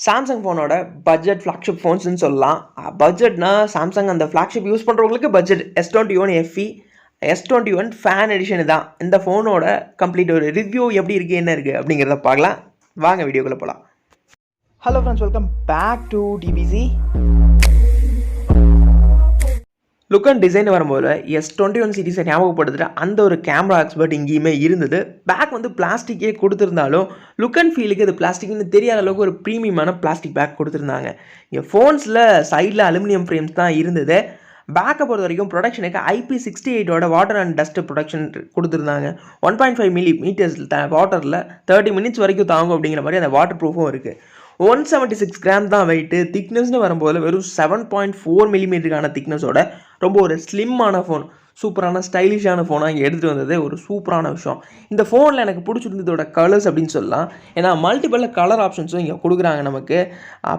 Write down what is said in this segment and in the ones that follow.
Samsung ஃபோனோட budget flagship ஃபோன்ஸ்னு சொல்லலாம். பட்ஜெட்னா Samsung அந்த ஃப்ளாக்ஷிப் யூஸ் பண்ணுறவங்களுக்கு budget. S21fe S21 fan edition தான். இந்த ஃபோனோட கம்ப்ளீட் ஒரு ரிவ்யூ எப்படி இருக்குது, என்ன இருக்குது அப்படிங்கிறத பார்க்கலாம். வாங்க வீடியோக்குள்ளே போகலாம். Hello friends, welcome back to DBC. Look and design வரும்போது S21 சீரிஸை ஞாபகப்படுத்துகிற அந்த ஒரு கேமரா எக்ஸ்பர்ட் இங்கேயுமே இருந்தது. பேக் வந்து பிளாஸ்டிக்கே கொடுத்துருந்தாலும் லுக் அண்ட் ஃபீலுக்கு இது பிளாஸ்டிக்னு தெரியாத அளவுக்கு ஒரு ப்ரீமியமான பிளாஸ்டிக் பேக் கொடுத்துருந்தாங்க. இங்கே ஃபோன்ஸில் சைடில் அலுமினியம் ஃப்ரேம்ஸ் தான் இருந்தது. பேக்கை பொறுத்த வரைக்கும் ப்ரொடக்ஷனுக்கு IP68 water and dust production கொடுத்துருந்தாங்க. 1.5 மில்லிமீட்டர்ஸ் வாட்டரில் 30 மினிட்ஸ் வரைக்கும் தாங்கும் அப்படிங்கிற மாதிரி அந்த வாட்டர் ப்ரூஃபும் இருக்குது. 176 கிராம் தான் வெயிட்டு. திக்னஸ்னு வரும்போது வெறும் 7.4 மில்லிமீட்டருக்கான திக்னஸோட ரொம்ப ஒரு ஸ்லிம்மான ஃபோன், சூப்பரான ஸ்டைலிஷான ஃபோனாக இங்கே எடுத்துகிட்டு வந்தது ஒரு சூப்பரான விஷயம். இந்த ஃபோனில் எனக்கு பிடிச்சிருந்ததோட கலர்ஸ் அப்படின்னு சொல்லலாம். ஏன்னா மல்டிபிள் கலர் ஆப்ஷன்ஸும் இங்கே கொடுக்குறாங்க நமக்கு.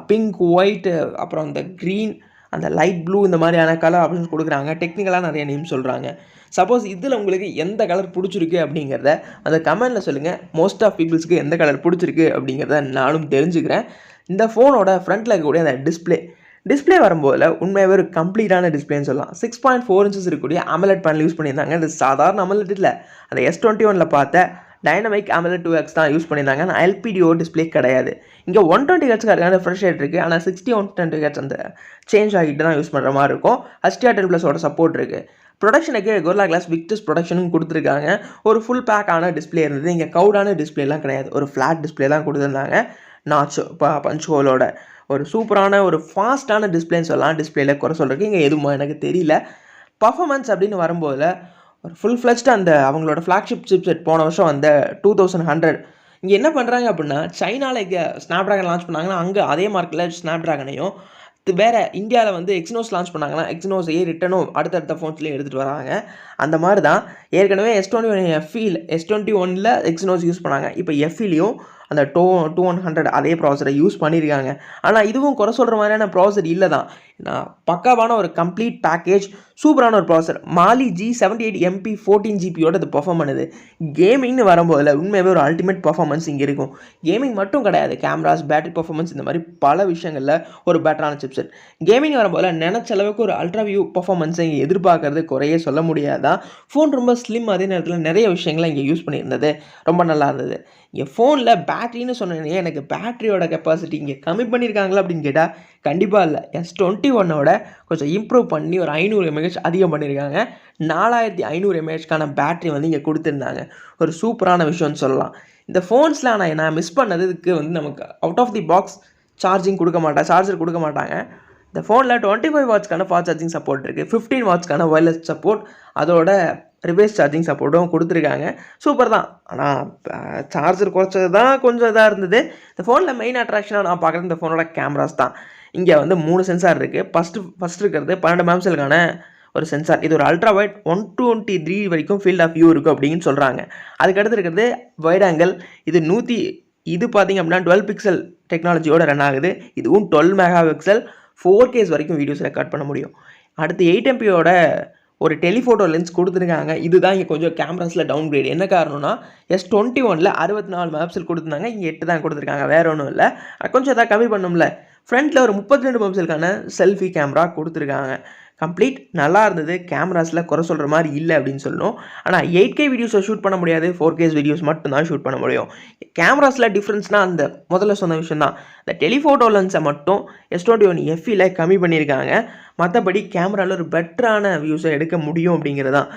பிங்க், ஒயிட், அப்புறம் அந்த க்ரீன், அந்த லைட் ப்ளூ, இந்த மாதிரியான கலர் ஆப்ஷன்ஸ் கொடுக்குறாங்க. டெக்னிக்கலாக நிறைய நேம் சொல்கிறாங்க. சப்போஸ் இதில் உங்களுக்கு எந்த கலர் பிடிச்சிருக்கு அப்படிங்கிறத அந்த கமெண்டில் சொல்லுங்கள். மோஸ்ட் ஆஃப் பீப்புள்ஸ்க்கு எந்த கலர் பிடிச்சிருக்கு அப்படிங்கிறத நானும் தெரிஞ்சுக்கிறேன். இந்த ஃபோனோட ஃப்ரண்ட்டில் இருக்கக்கூடிய அந்த டிஸ்பிளே வரும்போது உண்மையாகவே ஒரு கம்ப்ளீட்டான டிஸ்பிளேன்னு சொல்லலாம். 6.4 இன்ச்சஸ் இருக்கக்கூடிய AMOLED பேனல் யூஸ் பண்ணியிருந்தாங்க. இது சாதாரண AMOLED இல்லை, அந்த S21 பார்த்த டைனமிக் AMOLED 2X தான் யூஸ் பண்ணியிருந்தாங்க. ஆனால் LPDO டிஸ்பிளே கிடையாது. இங்கே 120 ஹெர்ட்ஸ்க்கான ஃப்ரெஷ் ரேட் இருக்குது. ஆனால் 60-120 ஹெர்ட்ஸ் அந்த சேஞ்ச் ஆகிட்டு தான் யூஸ் பண்ணுற மாதிரி இருக்கும். HDR10+ஓட சப்போர்ட் இருக்குது. ப்ரொடக்ஷனுக்கு Gorilla Glass Victus ப்ரொடக்ஷனும் கொடுத்துருக்காங்க. ஒரு ஃபுல் பேக்கான டிஸ்பிளே இருந்தது. இங்கே கவுடான டிஸ்பிளேலாம் கிடையாது, ஒரு ஃப்ளாட் டிஸ்பிளே தான் கொடுத்துருந்தாங்க. நாச் பஞ்ச் ஹோலோட ஒரு சூப்பரான ஒரு ஃபாஸ்ட்டான டிஸ்பிளேன்னு சொல்லலாம். டிஸ்பிளேல குறை சொல்கிறதுக்கு இங்கே எதுவும் எனக்கு தெரியல. பர்ஃபார்மன்ஸ் அப்படின்னு வரும்போது ஒரு ஃபுல் ஃப்ளெஜ்டு அந்த அவங்களோட ஃப்ளாக்ஷிப் சிப்செட் போன வருஷம் அந்த 2100 இங்கே என்ன பண்ணுறாங்க அப்படின்னா, சைனாவில் இங்கே ஸ்னாப்ட்ராகன் லான்ச் பண்ணாங்கன்னா அங்கே அதே மார்க்கில் ஸ்னாப்ட்ராகனையும், வேறு இந்தியாவில் வந்து எக்ஸினோஸ் லான்ச் பண்ணாங்கன்னா எக்ஸினோஸையே ரிட்டனும் அடுத்தடுத்த ஃபோன்ஸ்லேயே எடுத்துகிட்டு வராங்க. அந்த மாதிரி தான் ஏற்கனவே S21 எக்ஸினோஸ் யூஸ் பண்ணாங்க. இப்போ எஃப்இலையும் அந்த 2100 அதே ப்ராசரை யூஸ் பண்ணியிருக்காங்க. ஆனால் இதுவும் குறை சொல்கிற மாதிரியான ப்ராசர் இல்லை தான். பக்காவான ஒரு கம்ப்ளீட் பேக்கேஜ், சூப்பரான ஒரு ப்ராசர். மாலி G78MP 14GB இது பெர்ஃபார்ம் பண்ணுது. கேமிங்னு வரும்போது உண்மையாகவே ஒரு அல்டிமேட் பர்ஃபார்மன்ஸ் இங்கே இருக்கும். கேமிங் மட்டும் கிடையாது, கேமராஸ், பேட்டரி பர்ஃபார்மன்ஸ், இந்த மாதிரி பல விஷயங்களில் ஒரு பெட்டரான சிப்செட். கேமிங் வரும்போது நினச்ச அளவுக்கு ஒரு அல்ட்ரா வியூ பர்ஃபார்மன்ஸை இங்கே எதிர்பார்க்கறது குறையே சொல்ல முடியாதான். ஃபோன் ரொம்ப ஸ்லிம், அதே நேரத்தில் நிறைய விஷயங்களை இங்கே யூஸ் பண்ணியிருந்தது, ரொம்ப நல்லா இருந்தது. இங்கே ஃபோனில் பேட்டரின்னு சொன்னேனே, எனக்கு பேட்டரியோட கெப்பாசிட்டி இங்கே கம்மி பண்ணியிருக்காங்களா அப்படின்னு கேட்டால் கண்டிப்பாக இல்லை. S21 கொஞ்சம் இம்ப்ரூவ் பண்ணி ஒரு 500 mAh அதிகம் பண்ணியிருக்காங்க. 4500 mAhக்கான பேட்டரி வந்து இங்கே கொடுத்துருந்தாங்க. ஒரு சூப்பரான விஷயம்னு சொல்லலாம். இந்த ஃபோன்ஸில் நான் மிஸ் பண்ணதுக்கு வந்து நமக்கு out of the box charger கொடுக்க மாட்டாங்க. இந்த ஃபோனில் 25 வாட்ஸ்க்கான ஃபாஸ்ட் சார்ஜிங் சப்போர்ட் இருக்குது. 15 வாட்ஸ்க்கான ஒயர்லெஸ் சப்போர்ட், அதோட ரிவர்ஸ் சார்ஜிங் சப்போர்ட்டும் கொடுத்துருக்காங்க. சூப்பர் தான். ஆனால் சார்ஜர் குறைச்சது தான் கொஞ்சம் இதாக இருந்தது. இந்த ஃபோனில் மெயின் அட்ராக்ஷனாக நான் பார்க்குறது இந்த ஃபோனோட கேமராஸ் தான். இங்கே வந்து 3 சென்சார் இருக்குது. ஃபஸ்ட்டு இருக்கிறது 12 மெகாபிக்சலுக்கான ஒரு சென்சார். இது ஒரு அல்ட்ரா வைட் 123 வரைக்கும் ஃபீல்ட் ஆஃப் வியூ இருக்கும் அப்படின்னு சொல்கிறாங்க. அதுக்கடுத்து இருக்கிறது வைட் ஆங்கிள். இது பார்த்திங்க அப்படின்னா 12 பிக்சல் டெக்னாலஜியோட ரன் ஆகுது. இதுவும் 12 மெகாபிக்சல் 4K வரைக்கும் வீடியோஸ் ரெக்கார்ட் பண்ண முடியும். அடுத்து 8MP ஒரு டெலிஃபோட்டோ லென்ஸ் கொடுத்துருக்காங்க. இதுதான் இங்கே கொஞ்சம் கேமராஸில் டவுன் கிரேட். என்ன காரணம்னா S21 64 மெகாபிக்சல் கொடுத்துருந்தாங்க, இங்கே 8 தான் கொடுத்துருக்காங்க. வேறு ஒன்றும் இல்லை, கொஞ்சம் எதாவது கம்மி பண்ணணும்ல. ஃப்ரண்ட்டில் ஒரு 32 மெகாபிக்சலுக்கான செல்ஃபி கேமரா கொடுத்துருக்காங்க. கம்ப்ளீட் நல்லா இருந்தது. கேமராஸில் குறை சொல்கிற மாதிரி இல்லை அப்படின்னு சொல்லணும். ஆனால் 8K வீடியோஸை ஷூட் பண்ண முடியாது, 4K வீடியோஸ் மட்டும்தான் ஷூட் பண்ண முடியும். கேமராஸில் டிஃப்ரென்ஸ்னால் அந்த முதல்ல சொன்ன விஷயம் தான். இந்த டெலிஃபோட்டோ லென்ஸை மட்டும் S21fe கம்மி பண்ணியிருக்காங்க. மற்றபடி கேமராவில் ஒரு பெட்டரான வியூஸை எடுக்க முடியும் அப்படிங்கிறதான்.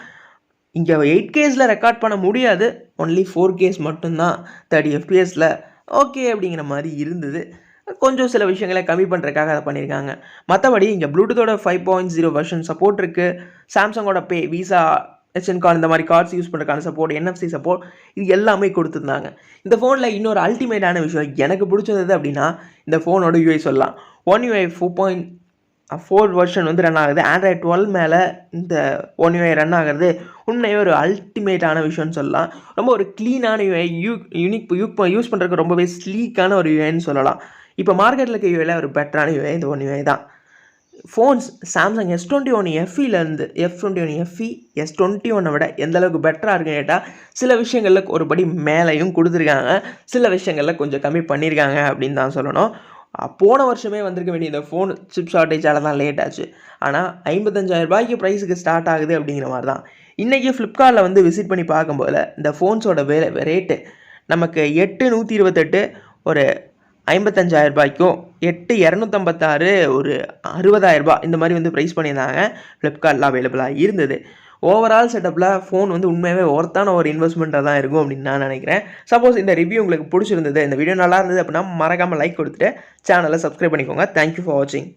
இங்கே 8K ரெக்கார்ட் பண்ண முடியாது, ஒன்லி 4K மட்டும்தான் 30 FPS ஓகே அப்படிங்கிற மாதிரி இருந்தது. கொஞ்சம் சில விஷயங்களை கம்மி பண்ணுறதுக்காக அதை பண்ணியிருக்காங்க. மற்றபடி இங்கே ப்ளூடூத்தோட 5.0 வெர்ஷன் சப்போர்ட் இருக்குது. சாம்சங்கோட பே, விசா, HN கார்டு, இந்த மாதிரி கார்ட்ஸ் யூஸ் பண்ணுறதுக்கான சப்போர்ட், NFC சப்போர்ட், இது எல்லாமே கொடுத்துருந்தாங்க. இந்த ஃபோனில் இன்னொரு அல்டிமேட்டான விஷயம் எனக்கு பிடிச்சது அப்படின்னா இந்த ஃபோனோட UI சொல்லலாம். One UI 4.4 வெர்ஷன் வந்து ரன் ஆகுது. Android 12 மேலே இந்த One UI ரன் ஆகிறது உண்மையே ஒரு அல்டிமேட்டான விஷயம்னு சொல்லலாம். ரொம்ப ஒரு க்ளீனான UI, யூஸ் பண்ணுறதுக்கு ரொம்பவே ஸ்லீக்கான ஒரு UIன்னு சொல்லலாம். இப்போ மார்க்கெட்டில் இருக்க யூஐயில் ஒரு பெட்டரான யூஐ இந்த One UI தான். ஃபோன்ஸ் சாம்சங் S21feலேருந்து S21 விட எந்த அளவுக்கு பெட்டராக இருக்குன்னு கேட்டால் சில விஷயங்களில் ஒரு படி மேலேயும் கொடுத்துருக்காங்க, சில விஷயங்களில் கொஞ்சம் கம்மி பண்ணியிருக்காங்க அப்படின்னு தான் சொல்லணும். போன வருஷமே வந்திருக்க வேண்டிய இந்த ஃபோன் சிப் ஷார்ட்டேஜால தான் லேட் ஆச்சு. ஆனால் 55,000 ரூபாய்க்கு ப்ரைஸுக்கு ஸ்டார்ட் ஆகுது அப்படிங்கிற மாதிரி தான். இன்றைக்கி ஃப்ளிப்கார்ட்டில் வந்து விசிட் பண்ணி பார்க்கும்போது இந்த ஃபோன்ஸோட ரேட்டு நமக்கு 8,128 ஒரு 55,000 ரூபாய்க்கும் 8,256 ஒரு 60,000 ரூபாய் இந்த மாதிரி வந்து ப்ரைஸ் பண்ணியிருந்தாங்க. ஃப்ளிப்கார்ட்டில் அவைலபிளாக இருந்தது. ஓவரால் செட்டப்பில் ஃபோன் வந்து உண்மையாகவே ஒர்த்தான ஒரு இன்வெஸ்ட்மெண்ட்டாக தான் இருக்கும் அப்படின்னு நான் நினைக்கிறேன். சப்போஸ் இந்த ரிவ்யூ உங்களுக்கு பிடிச்சிருந்தது, இந்த வீடியோ நல்லா இருந்தது அப்படின்னா மறக்காமல் லைக் கொடுத்துட்டு சேனலை சப்ஸ்கிரைப் பண்ணிக்கோங்க. தேங்க்யூ ஃபார் வாட்சிங்.